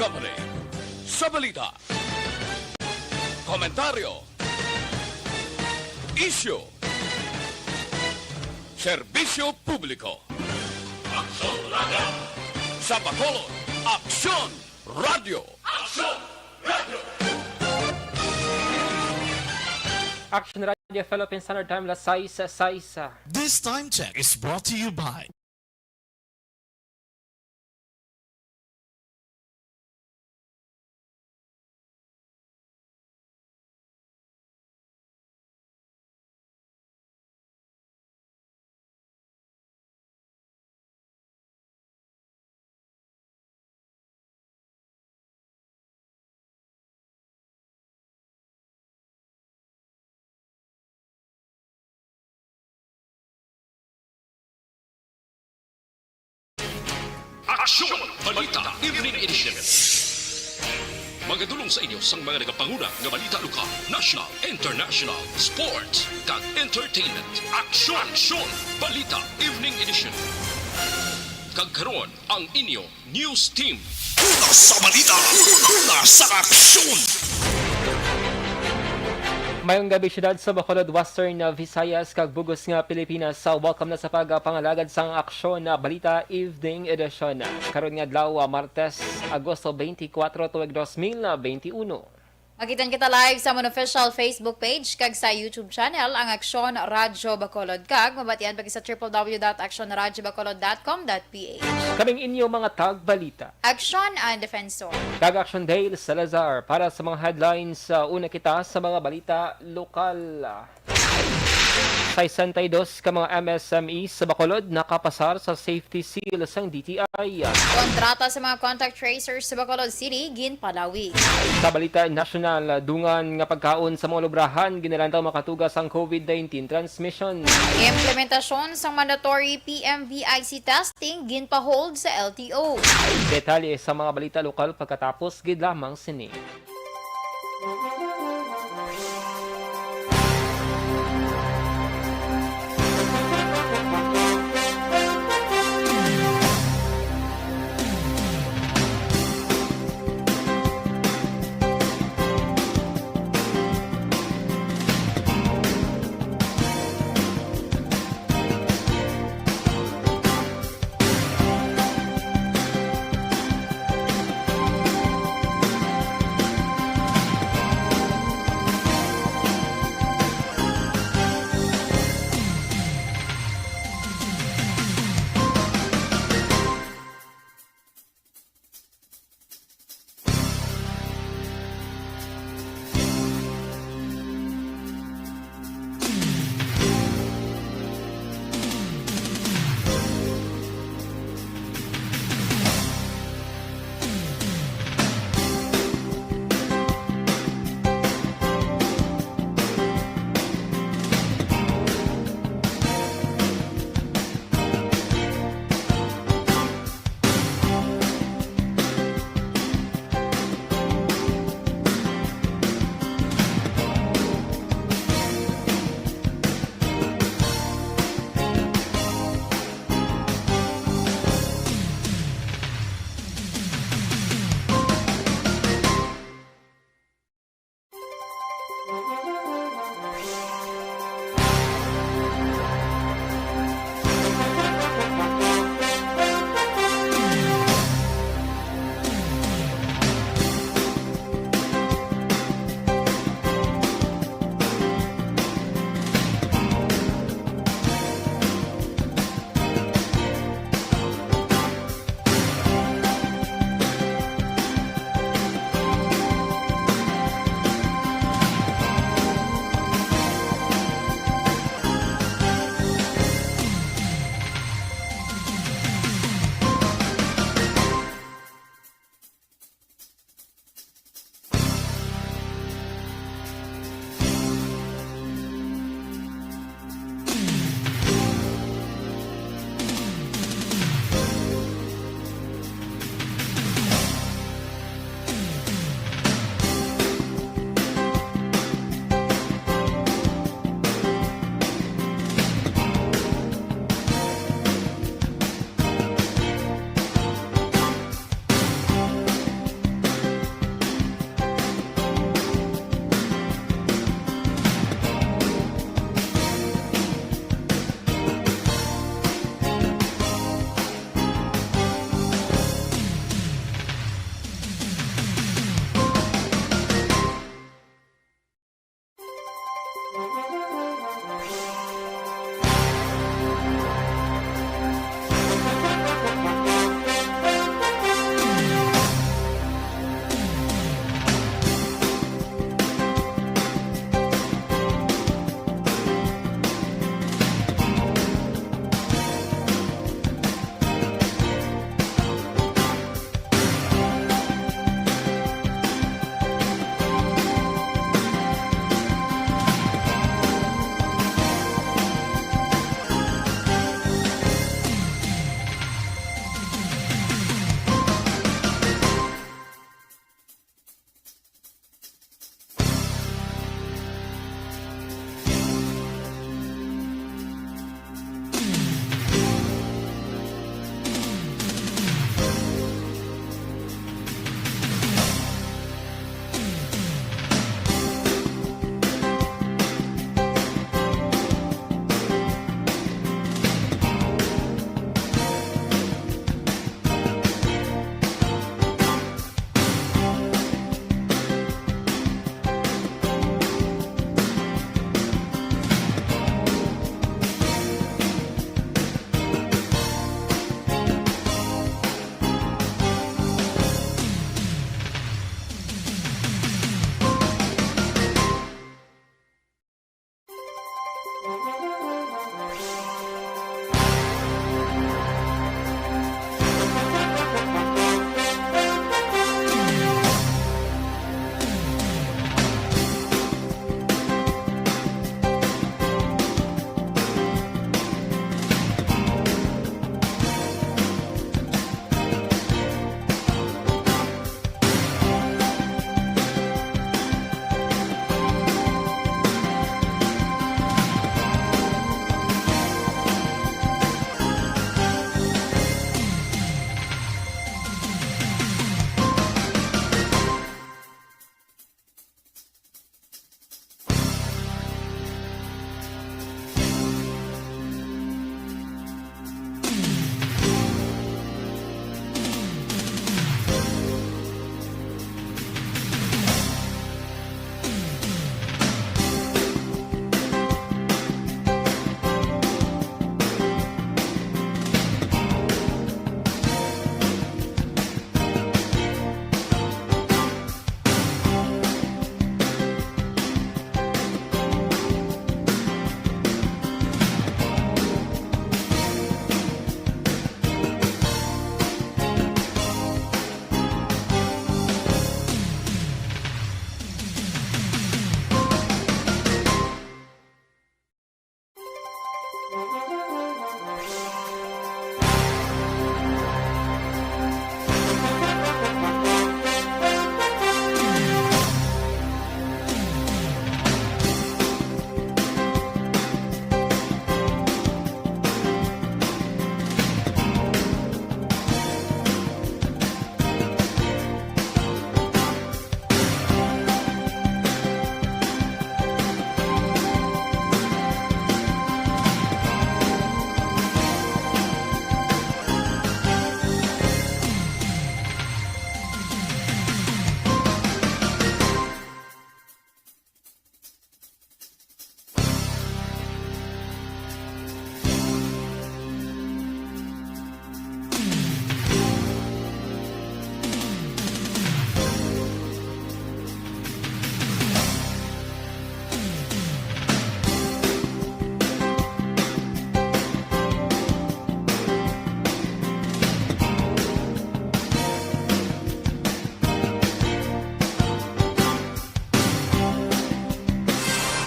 Company sa balita, komentaryo, isyu, serbisyo publiko. Aksyon Radio! Sa Bacolod, Aksyon Radio! Aksyon Radio! Action Radio Philippine Standard Time, las 6:06. This time check is brought to you by Aksyon! Balita Evening Edition. Magadulong sa inyo sang mga nagapanguna nga balita lokal, national, international, sports, kag entertainment. Aksyon! Aksyon! Balita Evening Edition. Kag karon ang inyo news team. Una sa balita, una sa aksyon. Mayong gabi syudad sa Bacolod, Western Visayas, kag bugos nga Pilipinas. Welcome na sa pagpangalagad sang Aksyon na Balita Evening Edition. Karon nga adlaw, Martes, Agosto 24, tuig 2021. Makitan kita live sa mon official Facebook page kag sa YouTube channel ang Aksyon Radyo Bacolod, kag mabatian pa sa www.aksyonradyobacolod.com.ph. Kaming inyo mga tagbalita. Aksyon ang Defensor. Kag Aksyon Dale Salazar para sa mga headlines. Una kita sa mga balita lokal. 62 ka mga MSME sa Bacolod nakapasar sa safety seal sang DTI. Kontrata sa mga contact tracers sa Bacolod City, ginpalawi. Sa balita national, dungan nga pagkaon sa mga lubrahan, ginalantaw makatugas ang COVID-19 transmission. Implementasyon sa mandatory PMVIC testing, ginpa-hold sa LTO. Detalye sa mga balita lokal pagkatapos gid lamang sini.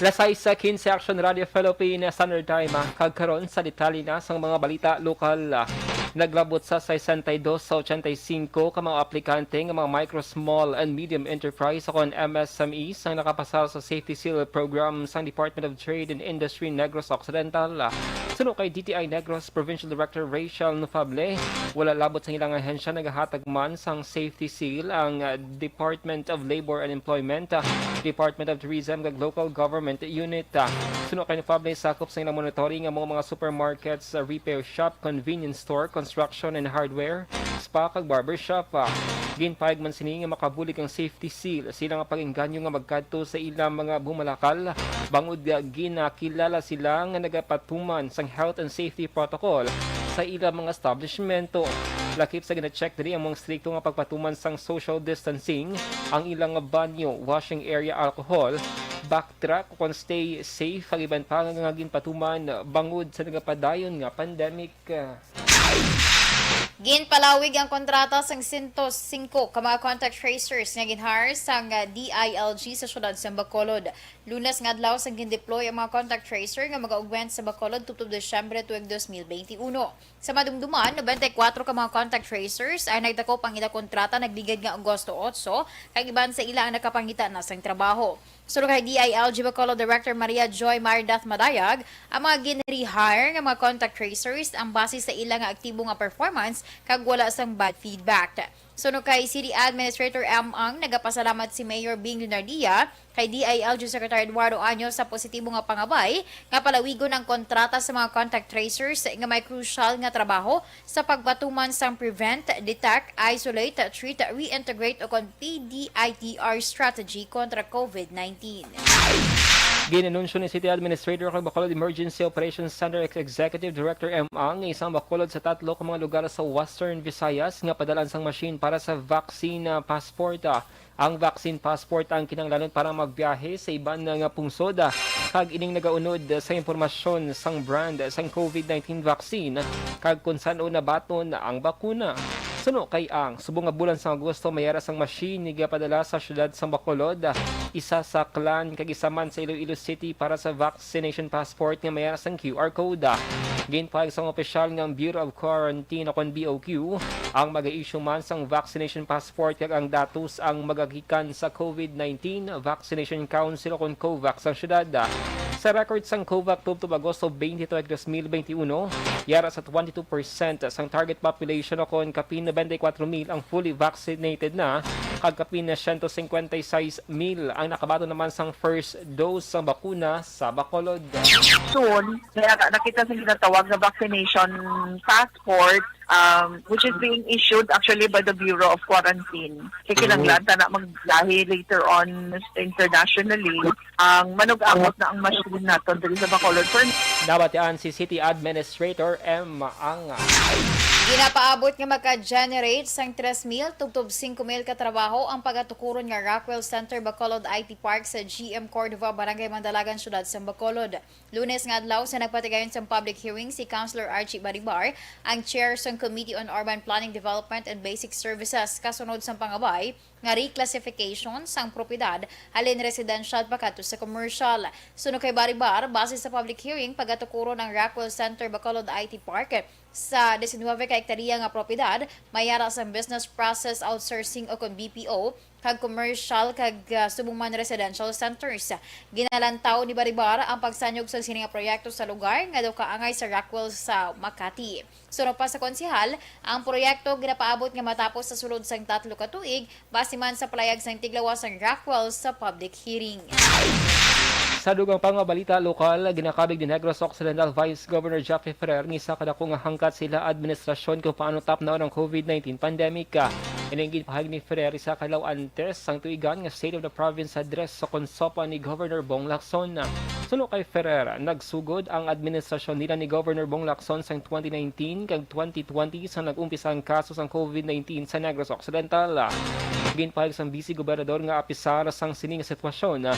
Lasay sa 15 Aksyon Radio Philippine Standard Time kagkaron sa detalye na sang mga balita lokal. Naglabot sa 62 sa 85 ka mga aplikante ng mga micro, small and medium enterprise o MSMEs ang nakapasal sa Safety Seal Program sa Department of Trade and Industry Negros Occidental. Suno kay DTI Negros Provincial Director Rachel Nufable, wala labot sa ilang ahensya nagahatag man sang Safety Seal ang Department of Labor and Employment, Department of Tourism ug Local Government Unit. Suno kay Nufable, sakop sa ilang monitoring ang mga supermarkets, repair shop, convenience store, construction and hardware, spa kag barbershop. Ginpayag man sini nga makabulig ang Safety Seal sila nga pag-engganyo nga magkadto sa ilang mga bumalakal bangod ginakilala sila nga nagapatuman sang health and safety protocol sa ilang mga establishmento. Lakip sa gina-check diri ang mga strikto nga pagpatuman sang social distancing, ang ilang banyo, washing area, alcohol, backtrack kung stay safe ang iban pa nga ginpatuman bangod sa nagapadayon nga pandemic. Ginpalawig ang kontrata sang 105 ka mga contact tracers nga ginhire sang DILG sa syudad sa Bacolod. Lunes nga adlaw sang gindeploy ang mga contact tracer nga mag-augment sa Bacolod tubtob Desyembre tuig 2021. Sa madumduman, 94 ka mga contact tracers ay nagdakop ang ila kontrata nagligad nga Agosto 8 kag iban sa ila ang nakapangita na sang trabaho. Sulod kay DILG Bacolod Director Maria Joy Mardath Madayag, ang mga ginrehire nga mga contact tracers ang base sa ilang nga aktibo nga performance kag wala sang bad feedback. Suno kay City Administrator M. Ang nagapasalamat si Mayor Bing Lunardia kay DILG Secretary Eduardo Anyo sa positibo nga pangabay nga palawigon ang kontrata sa mga contact tracers nga may crucial nga trabaho sa pagpatuman sang prevent, detect, isolate, treat, reintegrate o kon PDITR strategy kontra COVID-19. Ginanunsyo ni City Administrator kay Bacolod Emergency Operations Center Executive Director M. Ang isang Bacolod sa 3 ka mga lugar sa Western Visayas nga padalan sang machine para sa vaccine passport. Ang vaccine passport ang kinahanglanon para magbiyahe sa iban nga pungsod kag ining nagaunod sa impormasyon sang brand sang COVID-19 vaccine kag kung saan nabaton ang bakuna. Suno kay ang subong nga bulan sa Agosto mayara sang machine nga padala sa syudad sa Bacolod, isa sa Clan kag isa man sa Iloilo City para sa vaccination passport nga mayara sang QR code. Ginpayag sa opisyal nga Bureau of Quarantine o BOQ ang mag-i-issue man sang vaccination passport kag ang datos ang magagikan sa COVID-19 Vaccination Council o COVAX ang syudad. Sa record sang COVAX tubtob Agosto 22, 2021, yara sa 22% sang target population o kon kapin na 24,000 ang fully vaccinated na, kag kapin na 156,000 ang nakabato naman sang first dose sang bakuna sa Bacolod. Soon, nakita sa ginatawag na vaccination passport, which is being issued actually by the Bureau of Quarantine. Kaya kinanglan na maglahi later on internationally, ang manug-amot na ang machine natin dito sa Bacolod. Nabatian si City Administrator M. Ang Ginapaabot nga maka-generate sang 3,000 tubtob 5,000 katrabaho ang pagatukuron nga Rockwell Center Bacolod IT Park sa GM Cordova, Barangay Mandalagan, syudad sa Bacolod. Lunes nga adlaw sa nagpatigayon sa public hearing si Councilor Archie Baribar, ang chair sa Committee on Urban Planning Development and Basic Services, kasunod sa pangabay nga reclassification sang propiedad halin residential pagkadto sa commercial. Suno kay Baribar, base sa public hearing pagatukuron ang Rockwell Center Bacolod IT Park sa 19 ka hektarya nga propiedad, mayara sa business process outsourcing o kon BPO, kag commercial kag subong residential centers. Ginalantaw ni Baribar ang pagsanyog sa sining proyekto sa lugar nga daw kaangay sa Rockwell sa Makati. Suno pa sa konsehal, ang proyekto ginapaabot nga matapos sa sulod sang 3 ka tuig, base man sa palayag sang tiglawas sang Rockwell sa public hearing. Sa dugang pangabalita lokal, ginakabig din Negros Occidental Vice Governor Jeffrey Ferrer ng isa kadako nga hangkat sila administrasyon kung paano tapnaw ng COVID-19 pandemic. Iningin pahag ni Ferrer isa kalaw antes ang tuigan nga State of the Province address sa konsopa ni Governor Bong Lacson. Suno kay Ferrer, nagsugod ang administrasyon nila ni Governor Bong Lacson sa 2019 kag 2020 sa nag-umpisa ang kaso sang COVID-19 sa Negros Occidental. Ginpahag sang Vice Gobernador nga apisar sang sining sitwasyon.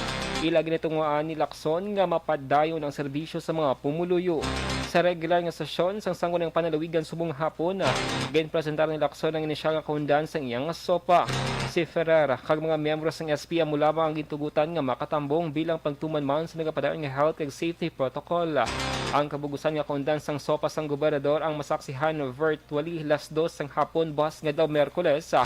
Ila ginitunguan ni Lacson nga mapadayon ang serbisyo sa mga pumuluyo. Sa regular nga sesyon sang sanggol ng panalawigan subong hapon, ginpresentar ni Lacson ang inisyal nga kaundan sa iyang sopa. Si Ferrer kag mga miyembro ng SPM mula ang gitugutan nga makatambong bilang pagtuman man sa nagapadaan nga health ag safety protocol. Ang kabugusan nga kondansang sopa sang gobernador ang masaksihan virtually las 2 sang hapon bukas nga daw Miyerkules.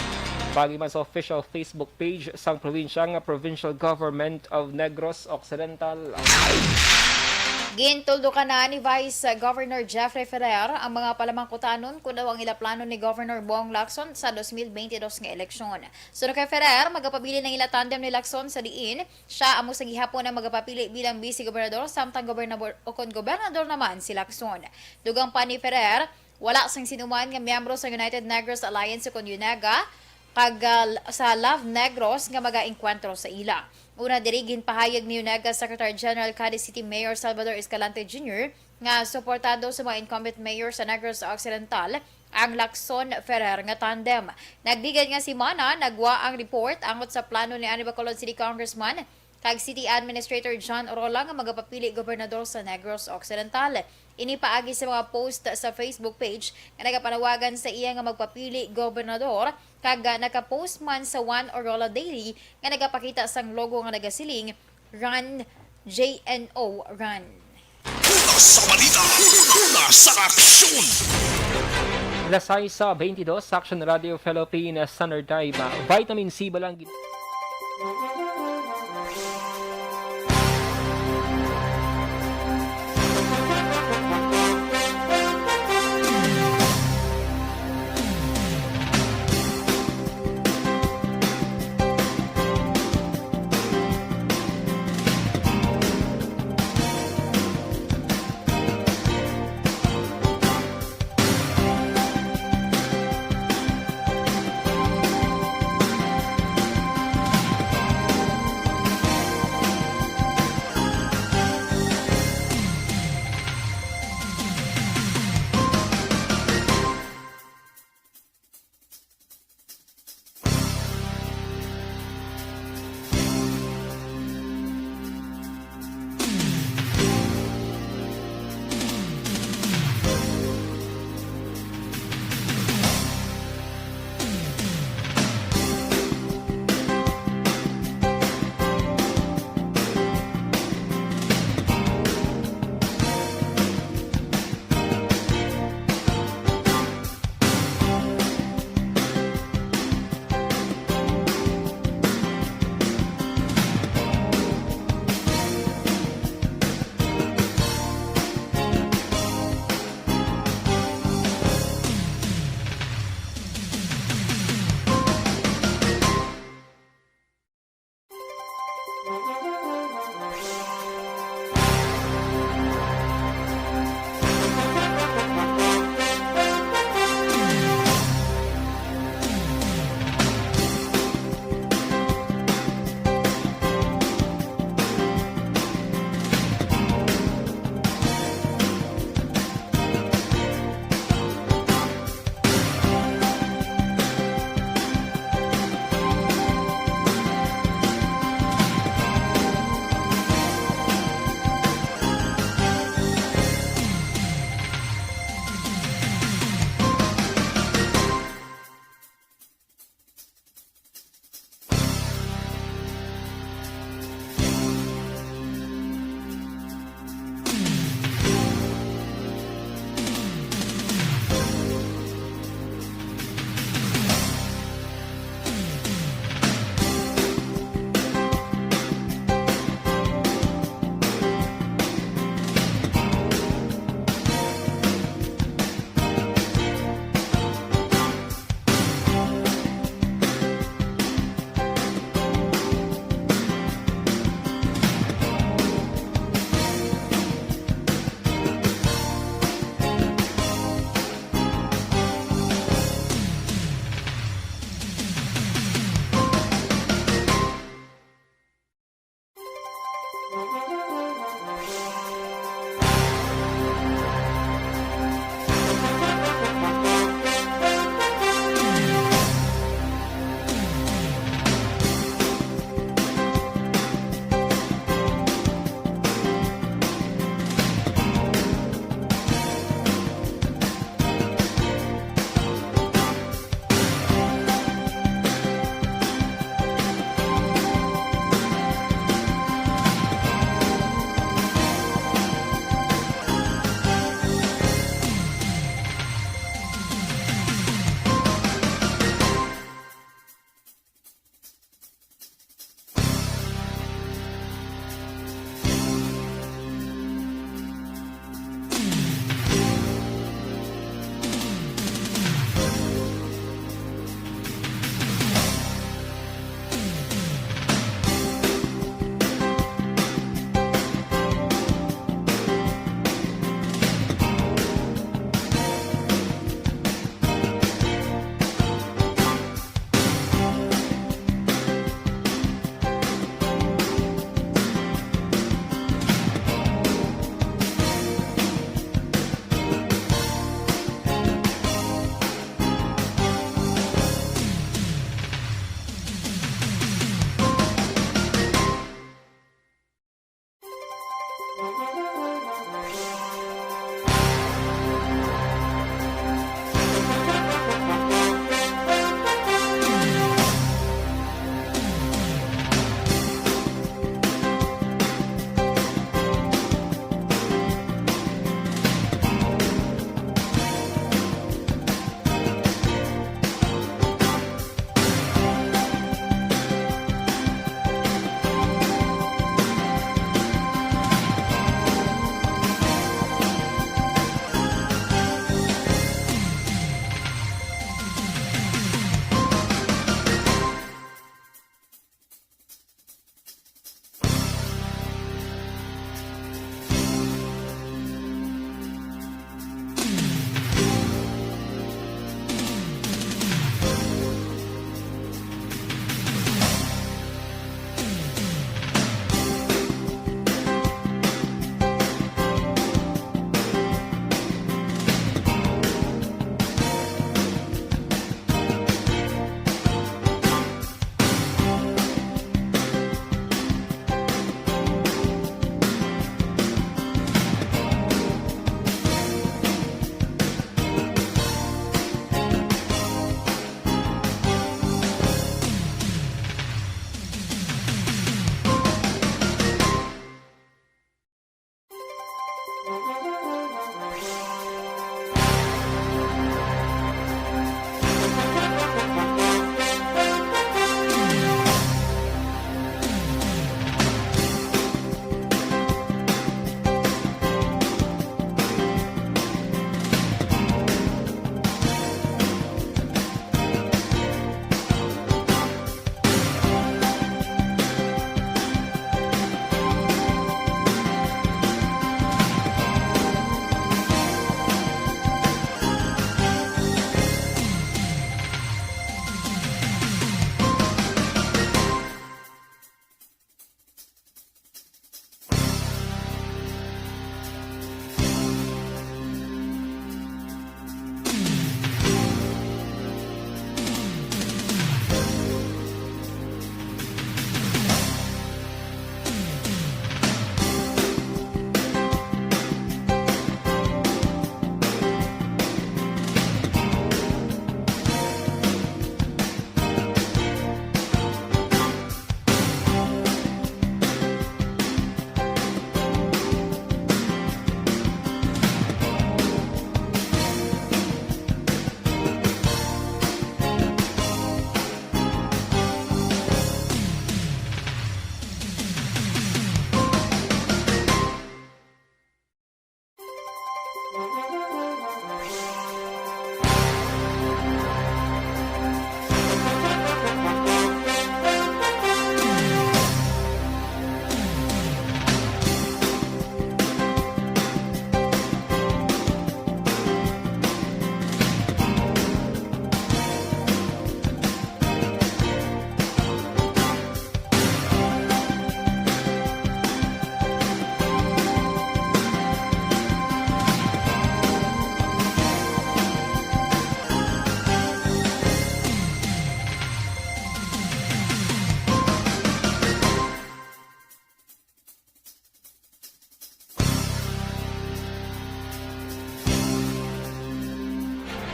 Bagi man sa official Facebook page sang probinsya nga Provincial Government of Negros Occidental. Gintuldo ka na ni Vice Governor Jeffrey Ferrer ang mga palamangkutanon kung daw ang ilaplano ni Governor Bong Lacson sa 2022 nga eleksyon. Sunod kay Ferrer, magapabili ng ila tandem ni Lacson sa diin. Siya amo sa gihapon na magapapili bilang vice-gobernador samtang gobernador o kon gobernador naman si Lacson. Dugang pa ni Ferrer, wala sang sinuman nga miyembro sa United Negros Alliance o kon UNEGA kag sa Love Negros nga maga-enkwentro sa ila. Una dirigin pahayag ni UNEGA Secretary General Cadiz City Mayor Salvador Escalante Jr. nga suportado sa mga incumbent mayor sa Negros Occidental ang Lacson Ferrer nga tandem. Nagdigad nga si Mana nagwa ang report angot sa plano ni Bacolod City Congressman kag City Administrator John Orola nga magapapili gobernador sa Negros Occidental. Inipaagi sa mga post sa Facebook page nga nagapanawagan sa iya nga magpapili gobernador kag nakapost man sa One Orola Daily nga nagapakita sang logo nga nagasiling Run JNO Run. Una sa balita, una sa aksyon. Lasay sa 22 Aksyon Radio Philippines Standard Time. Vitamin C balang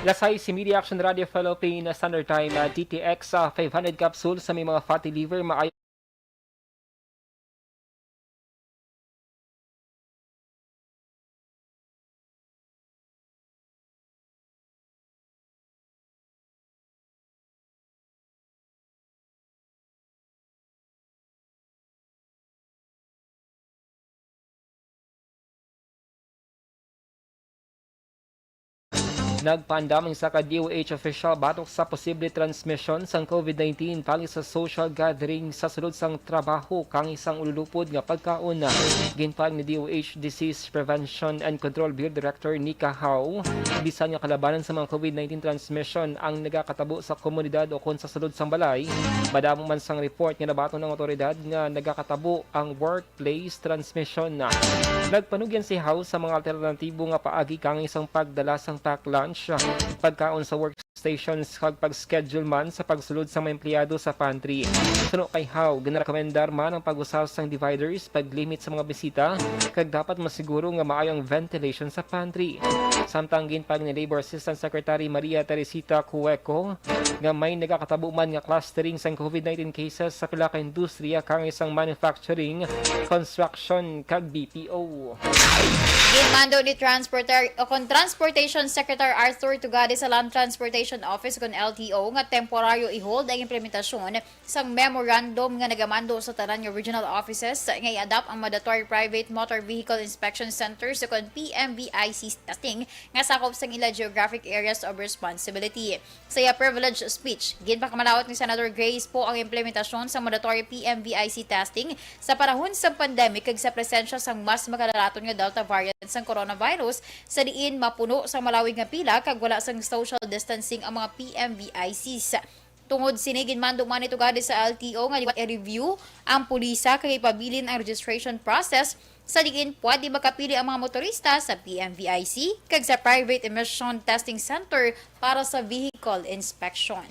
Lasay si Media Action Radio Philippine Standard Time DTX 500 capsule sa may mga fatty liver maayo nagpaandamang sa ka-DOH official batok sa posible transmission sang COVID-19 pali sa social gathering sa sulod sang trabaho kang isang ululupod nga pagkaon na ginpag ni DOH Disease Prevention and Control Bureau Director Nika Hao bisan nga kalabanan sa mga COVID-19 transmission ang nagakatabo sa komunidad o kon sa sulod sang balay madamo man sang report nga nabaton ng otoridad nga nagakatabo ang workplace transmission na nagpanugyan si Hao sa mga alternatibo nga paagi kang isang pagdala sang pack lunch pagkaon sa workstations kag pag-schedule man sa pagsulod sa mga empleyado sa pantry. Suno kay How, ginarekomendar man ang pag-usas sang dividers, pag-limit sa mga bisita, kag dapat masiguro nga maayong ventilation sa pantry. Samtang ginpag ni Labor Assistant Secretary Maria Teresita Cueco nga may nagakatabo man nga clustering sang COVID-19 cases sa pila ka industriya kang isang manufacturing, construction kag BPO. Ginmando ni Transportation Secretary Arthur Tugade sa Land Transportation Office kon LTO nga temporaryo i-hold ang implementasyon sang memorandum nga nagamando sa tanan nga regional offices nga i-adapt ang mandatory private motor vehicle inspection centers kon PMVIC testing nga sakop sang ila geographic areas of responsibility. Sa iya privilege speech, ginpakamalawot ni Senator Grace po ang implementasyon sa mandatory PMVIC testing sa panahon sa pandemic kag sa presensya sang mas makalalaton nga Delta variant sang coronavirus sa diin mapuno sa malawig nga pila kag wala sang social distancing ang mga PMVICs. Tungod sinigin man duman ito gadi sa LTO nga i-review ang pulisa kag ipabilin ang registration process sa diin pwede makapili ang mga motorista sa PMVIC kag sa private emission testing center para sa vehicle inspection.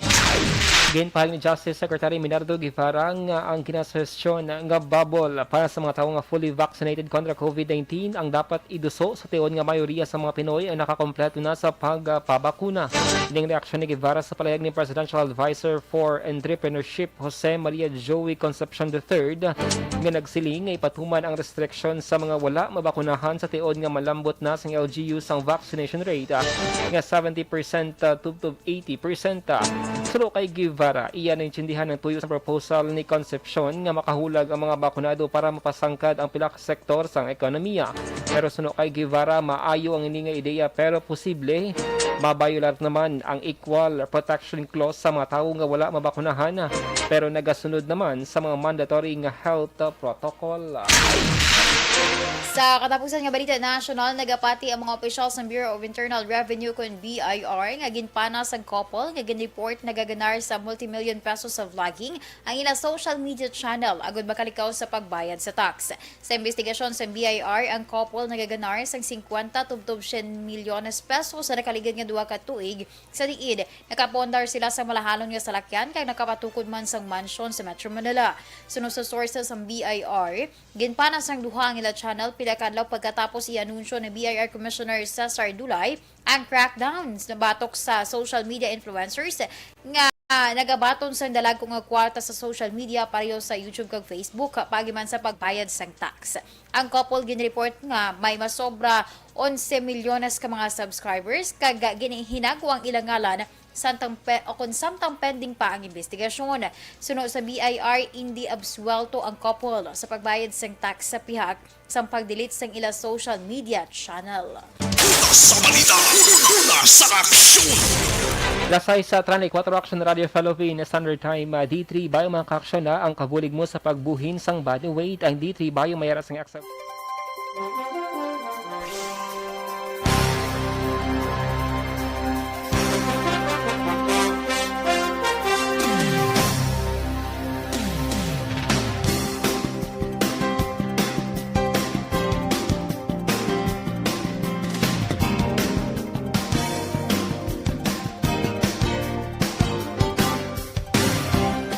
Ginpahal ni Justice Secretary Minardo Guevara nga ang kinasuhestyon nga bubble para sa mga tawo nga fully vaccinated kontra COVID-19 ang dapat iduso sa tiyon nga mayoriya sa mga Pinoy ay nakakompleto na sa pagpabakuna. Ining reaksyon ni Guevara sa palayag ni Presidential Advisor for Entrepreneurship Jose Maria Joey Concepcion III nga nagsiling nga ipatuman ang restriction sa mga wala mabakunahan sa tiyon nga malambot na sang LGU sang vaccination rate nga 70% to 80%. Suro kay Guevara, iyan ang intindihan ng tuyo sa proposal ni Concepcion nga makahulag ang mga bakunado para mapasangkad ang pila ka sektor sang ekonomiya. Pero suno kay Guevara, maayo ang ini nga ideya pero posible mabayular naman ang equal protection clause sa mga tawo nga wala mabakunahan pero nagasunod naman sa mga mandatory nga health protocol. Sa katapusan nga balita national, nagapati ang mga opisyal sa Bureau of Internal Revenue kon BIR nga ginpana sa couple nga ginreport nagaganar sa multi-million pesos sa vlogging ang ila social media channel agud makalikaw sa pagbayad sa tax. Sa investigasyon sa BIR, ang couple nagaganar sang 50 tubtob 100 milyones pesos sa nakaligid nga duha ka tuig sa diid. Nakapondar sila sa malahalon nga salakyan kay nakapatukod man sang mansion sa Metro Manila. Suno sa sources sa BIR, ginpana sang duha ang ila channel kadlaw pagkatapos i-anunsyo ni BIR Commissioner Cesar Dulay ang crackdowns na batok sa social media influencers nga nagabaton sa dalag kung kwarta sa social media pareho sa YouTube kag Facebook pagiman sa pagbayad sang tax. Ang couple ginreport nga may masobra 11 milyones ka mga subscribers kag ginihinagwa ang ilang ngalan samtang pending pa ang investigasyon. Suno sa BIR, hindi absuelto ang couple sa pagbayad sang tax sa pihak sa pag-delete sang ila social media channel. Sa balita, sa aksyon! Lasay sa 34 Action Radio Philippine Standard Time D3 Bayo mga ka-aksyon na ang kabulig mo sa pagbuhin sang body weight. Ang D3 Bayo mayara sang accept.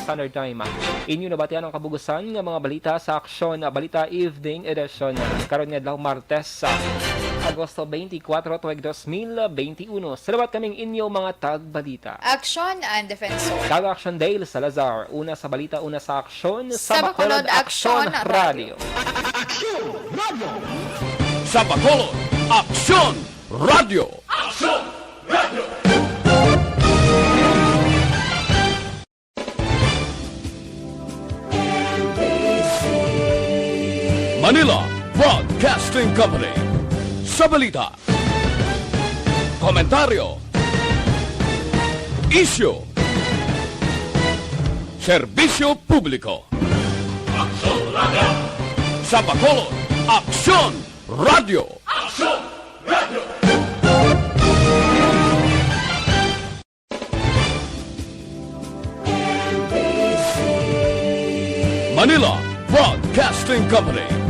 Standard Time. Inyo nabatian ang kabugusan ng mga balita sa Aksyon Balita Evening Edition. Karon nga daw Martes Agosto 24, tuwig 2021. Salamat kaming inyo mga tag-balita. Aksyon and Defensor. Kag-Aksyon Dale Salazar. Una sa balita, una sa aksyon. Sa Bacolod, Aksyon Radio. Sa Bacolod, Aksyon Radio. Aksyon Radio. Manila Broadcasting Company. Sa balita, komentaryo, isyu, serbisyo publiko. Aksyon Radio. Sa Bacolod, Aksyon Radio. Aksyon Radio. Manila Broadcasting Company.